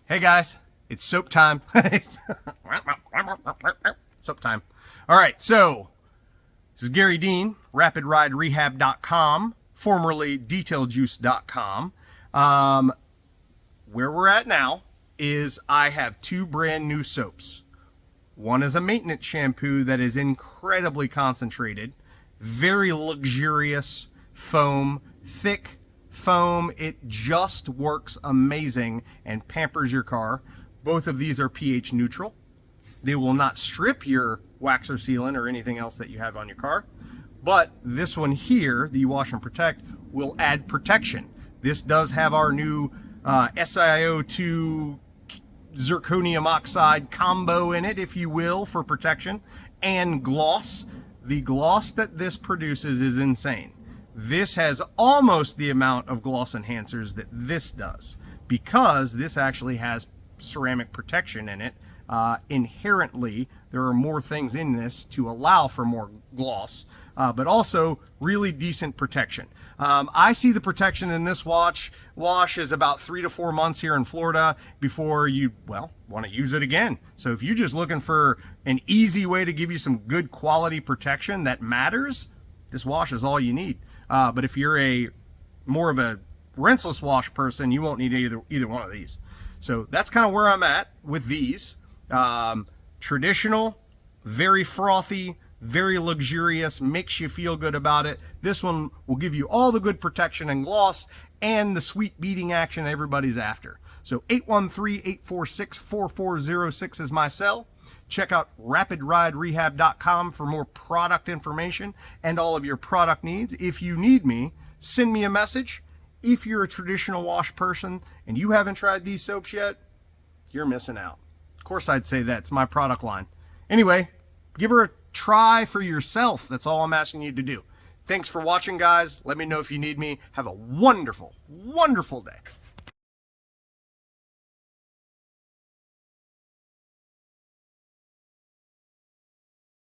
Hey guys, it's soap time. Soap time. All right, so this is Garry Dean, RapidRideRehab.com, formerly DetailJuice.com. Where we're at now is I have two brand new soaps. One is a maintenance shampoo that is incredibly concentrated, very luxurious foam, thick foam. It just works amazing and pampers your car. Both of these are pH neutral. They will not strip your wax or sealant or anything else that you have on your car. But this one here, the Wash and Protect, will add protection. This does have our new SiO2 zirconium oxide combo in it, if you will, for protection, and gloss. The gloss that this produces is insane. This has almost the amount of gloss enhancers that this does, because this actually has ceramic protection in it. Inherently, there are more things in this to allow for more gloss, but also really decent protection. I see the protection in this wash is about 3 to 4 months here in Florida before you, well, want to use it again. So if you're just looking for an easy way to give you some good quality protection that matters, this wash is all you need. But if you're a more of a rinseless wash person, you won't need either one of these. So that's kind of where I'm at with these. Traditional, very frothy, very luxurious, makes you feel good about it. This one will give you all the good protection and gloss and the sweet beading action everybody's after. So 813-846-4406 is my cell. Check out RapidRideRehab.com for more product information and all of your product needs. If you need me, send me a message. If you're a traditional wash person and you haven't tried these soaps yet, you're missing out. Of course I'd say that. It's my product line. Anyway, give her a try for yourself. That's all I'm asking you to do. Thanks for watching, guys. Let me know if you need me. Have a wonderful, wonderful day.